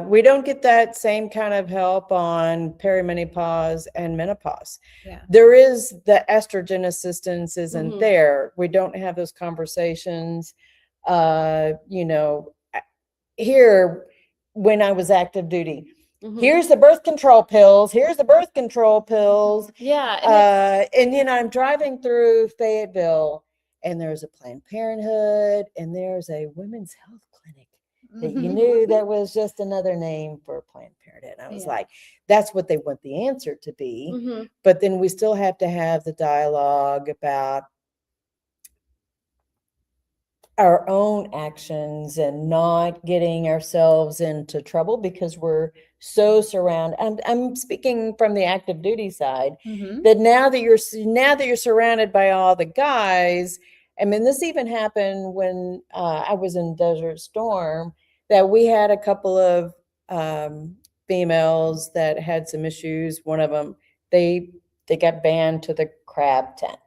We don't get that same kind of help on perimenopause and menopause. Yeah. There is the estrogen assistance isn't Mhm. there. We don't have those conversations. Here, when I was active duty, Mhm. here's the birth control pills. Here's the birth control pills. Yeah. And And I'm driving through Fayetteville, and there's a Planned Parenthood, and there's a women's health clinic that you knew that was just another name for Planned Parenthood. I was Yeah. like, that's what they want the answer to be. Mhm. But then we still have to have the dialogue about our own actions and not getting ourselves into trouble because we're so surrounded. I'm speaking from the active duty side, that now that you're surrounded by all the guys. I mean, this even happened when I was in Desert Storm, that we had a couple of females that had some issues. One of them, they got banned to the crab tent.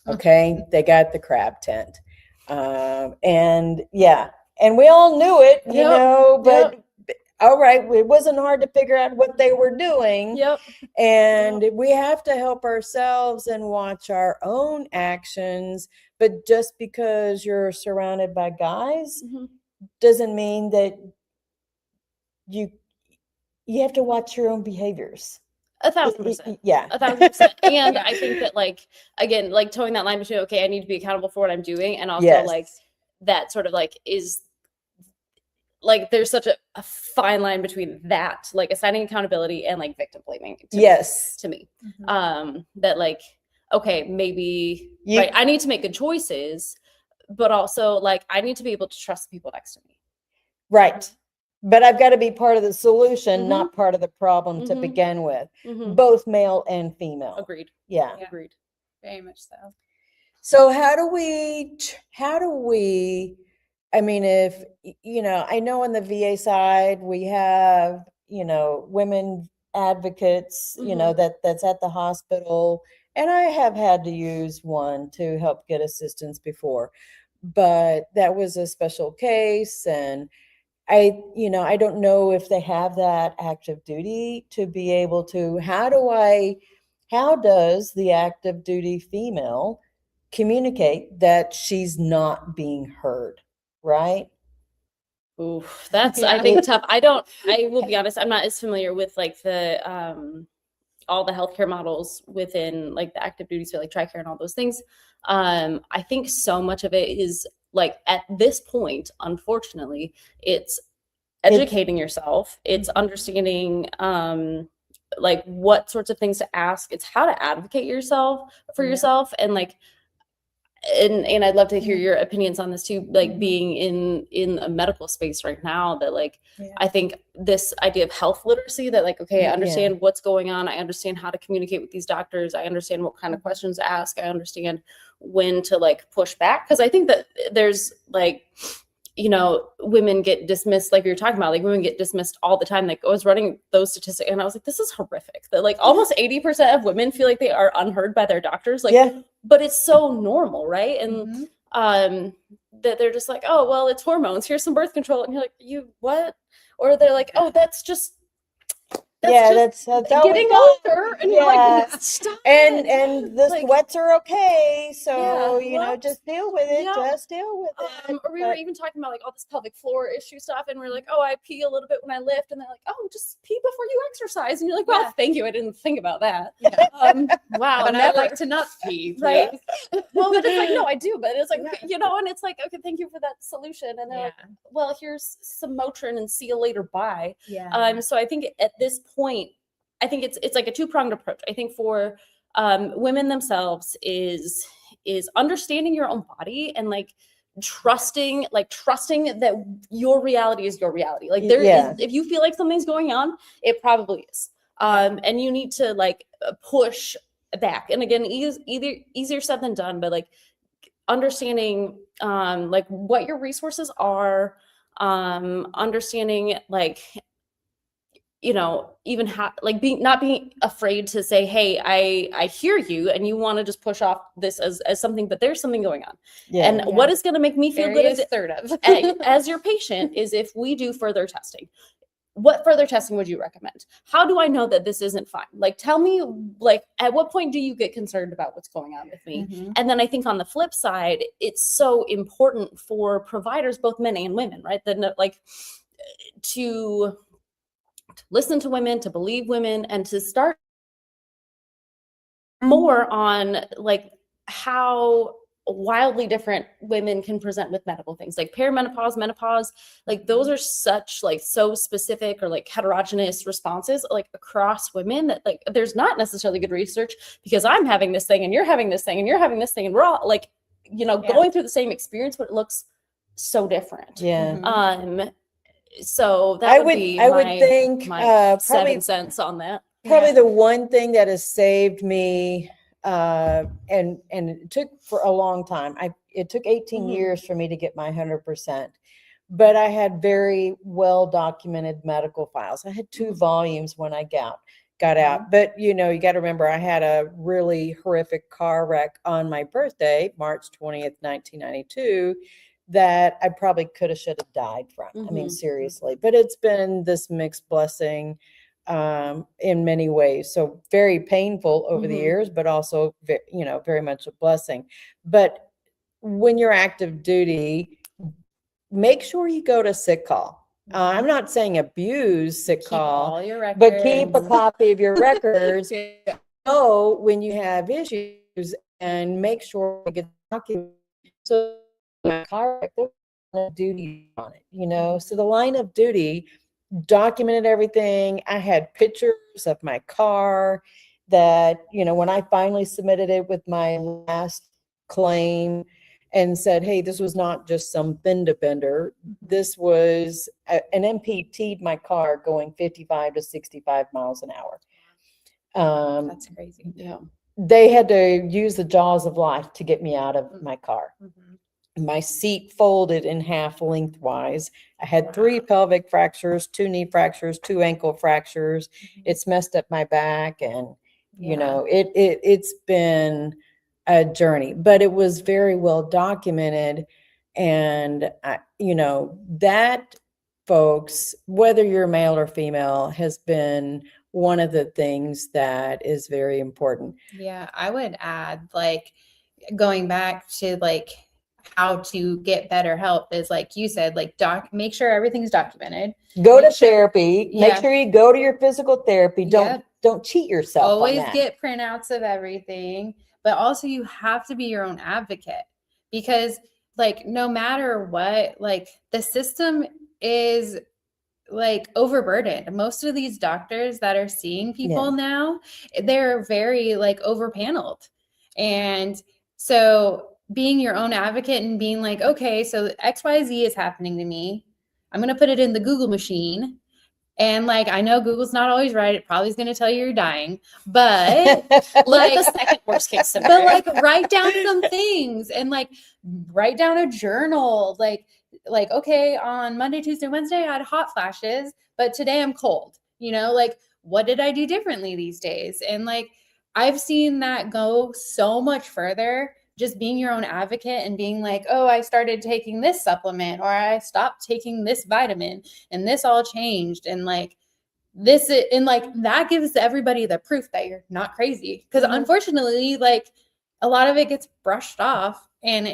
Okay, they got the crab tent. And yeah, and we all knew it, you know, but all right, it wasn't hard to figure out what they were doing. And we have to help ourselves and watch our own actions. But just because you're surrounded by guys doesn't mean that you have to watch your own behaviors. 1,000%. Yeah. 1,000%. And I think that, like, again, like towing that line between, okay, I need to be accountable for what I'm doing. And also like that sort of like is like, there's such a fine line between that, like assigning accountability and like victim blaming. To me. That like, okay, maybe right, I need to make good choices, but also like, I need to be able to trust the people next to me. Right. But I've got to be part of the solution, not part of the problem to begin with, both male and female. Agreed. Yeah. Agreed. Very much so. So how do we, I mean, if, you know, I know on the VA side, we have, you know, women advocates, you know, that's at the hospital. And I have had to use one to help get assistance before, but that was a special case. And I don't know if they have that active duty to be able to, how does the active duty female communicate that she's not being heard, right? Oof, that's I think tough. I will be honest, I'm not as familiar with like the all the healthcare models within like the active duty, so like TRICARE and all those things. I think so much of it is like at this point, unfortunately, it's educating yourself. It's understanding like what sorts of things to ask. It's how to advocate for yourself. And like, and I'd love to hear your opinions on this too, like being in a medical space right now, that like, I think this idea of health literacy, that like, okay, I understand what's going on. I understand how to communicate with these doctors. I understand what kind of questions to ask. I understand when to like push back. Cause I think that there's like, you know, women get dismissed, like you're talking about, like women get dismissed all the time. Like I was running those statistics and I was like, this is horrific, that like almost 80% of women feel like they are unheard by their doctors. Like, but it's so normal, right? And that they're just like, oh, well, it's hormones. Here's some birth control. And you're like, you what? Or they're like, oh, that's that's getting older. And you're like, stop it. And the sweats are okay. So, you know, just deal with it. Just deal with it. Or we were even talking about like all this pelvic floor issue stuff. And we're like, oh, I pee a little bit when I lift. And they're like, oh, just pee before you exercise. And you're like, well, thank you. I didn't think about that. Wow. But I like to not pee, right? Well, but it's like, no, I do. But it's like, you know, and it's like, okay, thank you for that solution. And they're like, well, here's some Motrin and see you later. Bye. So I think at this point, I think it's like a two-pronged approach. I think for women themselves is understanding your own body and like trusting that your reality is your reality. Like there is, if you feel like something's going on, it probably is. And you need to like push back. And again, easier said than done, but like understanding like what your resources are, understanding like, you know, even like not being afraid to say, hey, I hear you, and you want to just push off this as something, but there's something going on. What is going to make me feel good as your patient is if we do further testing. What further testing would you recommend? How do I know that this isn't fine? Like, tell me, like, at what point do you get concerned about what's going on with me? And then I think on the flip side, it's so important for providers, both men and women, right? That like to listen to women, to believe women, and to start more on like how wildly different women can present with medical things like perimenopause, menopause. Like those are such like so specific or like heterogeneous responses like across women that like there's not necessarily good research because I'm having this thing and you're having this thing and you're having this thing and we're all like going through the same experience, but it looks so different. Yeah. So that I would would- be I would my, think, my probably- 7 cents on that. Probably the one thing that has saved me, and it took for a long time. It took 18 years for me to get my 100%, but I had very well documented medical files. I had 2 volumes when I got out. But you got to remember, I had a really horrific car wreck on my birthday, March 20th, 1992, that I probably should have died from. I mean, seriously. But it's been this mixed blessing in many ways. So very painful over the years, but also, very much a blessing. But when you're active duty, make sure you go to sick call. I'm not saying abuse sick Keep call, all your records. but keep a copy of your records. Know when you have issues and make sure you get documented. So my car wreck, there was a line of duty on it, so the line of duty documented everything. I had pictures of my car that, when I finally submitted it with my last claim and said, hey, this was not just some fender bender. This was an MPT'd my car going 55 to 65 miles an hour. That's crazy. Yeah. They had to use the jaws of life to get me out of my car. My seat folded in half lengthwise. I had 3 pelvic fractures, 2 knee fractures, 2 ankle fractures. It's messed up my back, and it's been a journey, but it was very well documented. And that, folks, whether you're male or female, has been one of the things that is very important. Yeah, I would add, going back to how to get better help is, like you said, make sure everything's documented. Go to therapy. Make sure you go to your physical therapy. Don't cheat yourself. Always get printouts of everything, but also you have to be your own advocate, because no matter what, the system is overburdened. Most of these doctors that are seeing people now, they're very overpaneled. And so being your own advocate and being okay, so XYZ is happening to me. I'm going to put it in the Google machine. And I know Google's not always right. It probably is going to tell you you're dying, but the second worst case scenario. But write down some things and write down a journal. Okay, on Monday, Tuesday, Wednesday, I had hot flashes, but today I'm cold. What did I do differently these days? And I've seen that go so much further, just being your own advocate and being oh, I started taking this supplement, or I stopped taking this vitamin, and this all changed. And this, and that gives everybody the proof that you're not crazy. Because unfortunately, a lot of it gets brushed off. And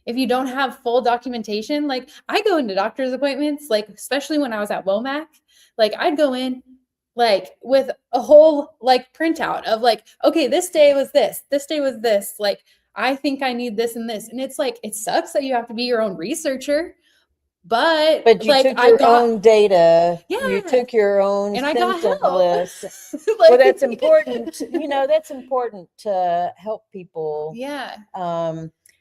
if you don't have full documentation, I go into doctor's appointments, especially when I was at WOMAC, I'd go in with a whole printout of okay, this day was this day was this, I think I need this and this. And it's it sucks that you have to be your own researcher, but you took your own data. You took your own and I got symptom help. list. Well, that's important. That's important to help people.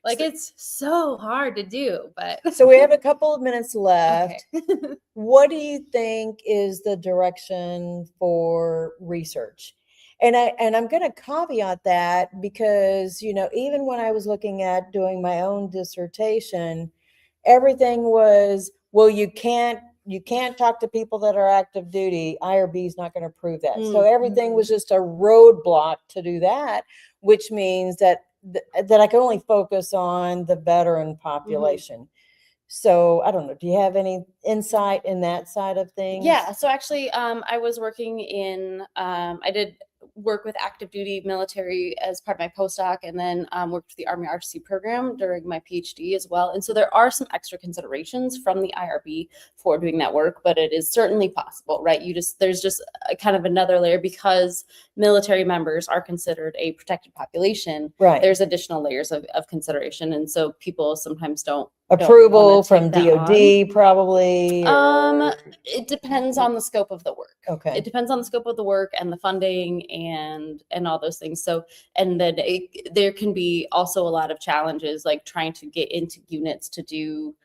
It's so hard to do, but so we have a couple of minutes left. Okay. What do you think is the direction for research? And I'm going to caveat that because, even when I was looking at doing my own dissertation, everything was, well, you can't talk to people that are active duty. IRB is not going to prove that. So everything was just a roadblock to do that, which means that I can only focus on the veteran population. So I don't know. Do you have any insight in that side of things? Yeah. So actually, I was working in, I did work with active duty military as part of my postdoc, and then worked with the Army RC program during my PhD as well. And so there are some extra considerations from the IRB for doing that work, but it is certainly possible, right? There's just a kind of another layer because military members are considered a protected population. Right. There's additional layers of consideration. And so people sometimes don't approval from take that DOD probably? or- It depends on the scope of the work. Okay. It depends on the scope of the work and the funding and all those things. So, and then there can be also a lot of challenges, like trying to get into units to do.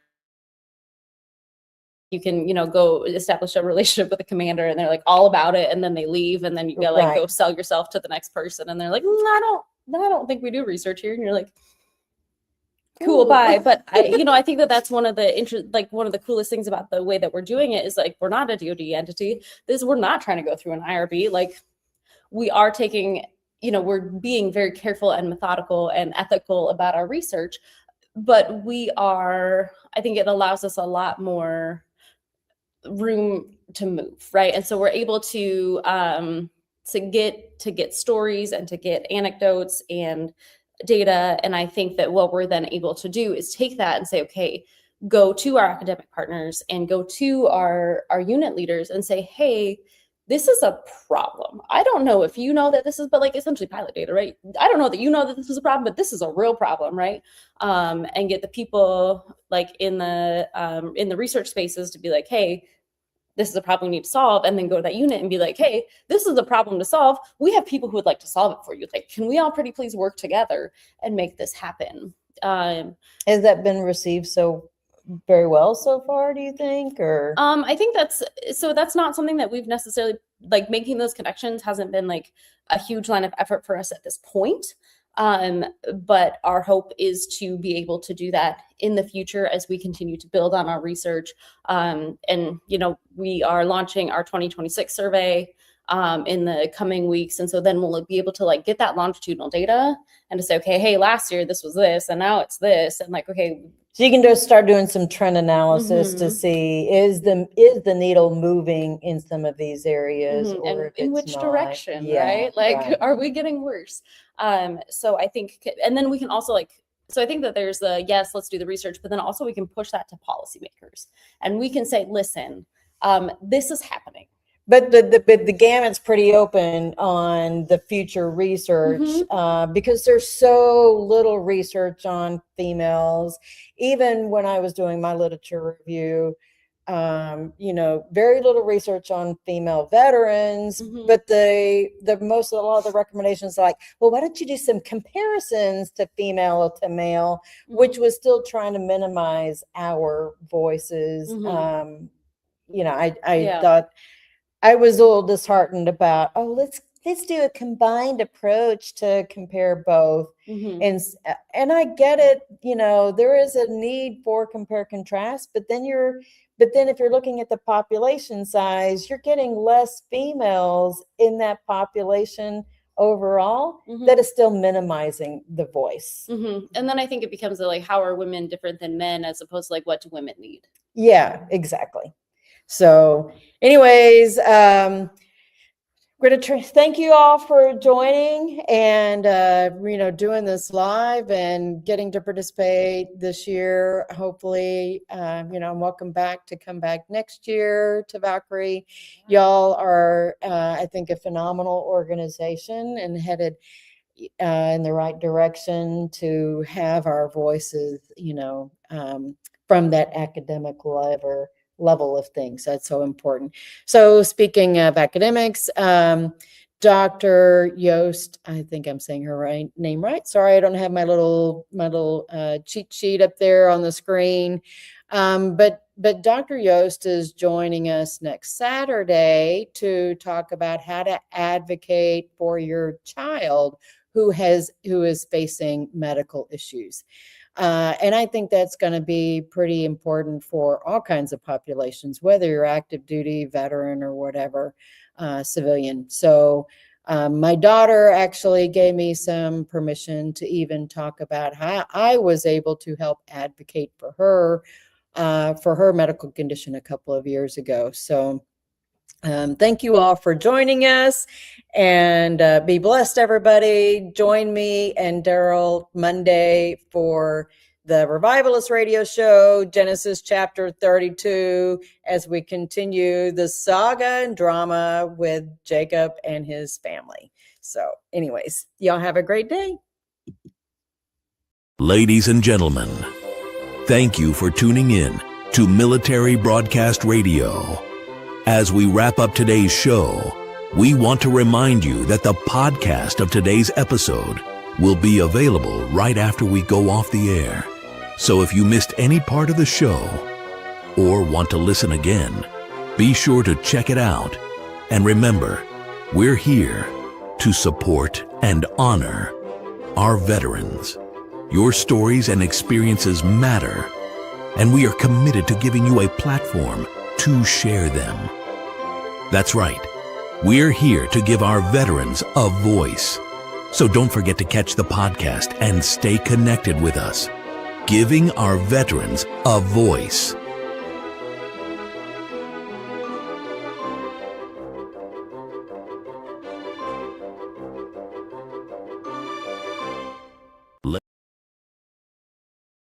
You can, go establish a relationship with a commander and they're like all about it, and then they leave, and then you go Right. go sell yourself to the next person, and they're like, I don't think we do research here, and you're like, cool, bye. But I think that's one of the one of the coolest things about the way that we're doing it is like, we're not a DoD entity. We're not trying to go through an IRB. Like, we are taking, we're being very careful and methodical and ethical about our research, but I think it allows us a lot more room to move, right? And so we're able to get stories and to get anecdotes and data. And I think that what we're then able to do is take that and say, okay, go to our academic partners and go to our unit leaders and say, hey, this is a problem. I don't know if you know that this is, but like essentially pilot data, right? I don't know that you know that this is a problem, but this is a real problem, right? And get the people like in the research spaces to be like, hey, this is a problem we need to solve, and then go to that unit and be like, hey, this is a problem to solve. We have people who would like to solve it for you. Like, can we all pretty please work together and make this happen? Has that been received so very well so far, do you think? Or I think that's not something that we've necessarily, like, making those connections hasn't been like a huge line of effort for us at this point. But our hope is to be able to do that in the future as we continue to build on our research. And we are launching our 2026 survey in the coming weeks, and so then we'll be able to like get that longitudinal data and to say, okay, hey, last year this was this and now it's this, and like, okay, so you can just start doing some trend analysis to Mhm. see is the needle moving in some of these areas, Mhm. or And if in it's which not. direction, Yeah, right? Like, right. are we getting worse? So I think, and then we can also so I think that there's yes, let's do the research, but then also we can push that to policymakers, and we can say, listen, this is happening. But the gamut's pretty open on the future research because there's so little research on females. Even when I was doing my literature review, very little research on female veterans. But a lot of the recommendations are like, well, why don't you do some comparisons to female to male, which was still trying to minimize our voices. I thought. I was a little disheartened about, let's do a combined approach to compare both. And I get it, there is a need for compare contrast, but then if you're looking at the population size, you're getting less females in that population overall. That is still minimizing the voice. And then I think it becomes like, how are women different than men, as opposed to like, what do women need? Yeah, exactly. So anyways, thank you all for joining and, doing this live and getting to participate this year. Hopefully, I'm welcome back to come back next year to Valkyrie. Y'all are, I think, a phenomenal organization and headed in the right direction to have our voices, from that academic level of things. That's so important. So speaking of academics, Dr. Yost, I think I'm saying her name right. Sorry, I don't have my little cheat sheet up there on the screen. But Dr. Yost is joining us next Saturday to talk about how to advocate for your child who is facing medical issues. And I think that's going to be pretty important for all kinds of populations, whether you're active duty, veteran, or whatever, civilian. So my daughter actually gave me some permission to even talk about how I was able to help advocate for her medical condition a couple of years ago. So thank you all for joining us, and be blessed, everybody. Join me and Daryl Monday for the Revivalist Radio Show, Genesis chapter 32, as we continue the saga and drama with Jacob and his family. So anyways, y'all have a great day. Ladies and gentlemen, Thank you for tuning in to Military Broadcast Radio. As we wrap up today's show, we want to remind you that the podcast of today's episode will be available right after we go off the air. So if you missed any part of the show or want to listen again, be sure to check it out. And remember, we're here to support and honor our veterans. Your stories and experiences matter, and we are committed to giving you a platform to share them. That's right. We're here to give our veterans a voice. So don't forget to catch the podcast and stay connected with us. Giving our veterans a voice.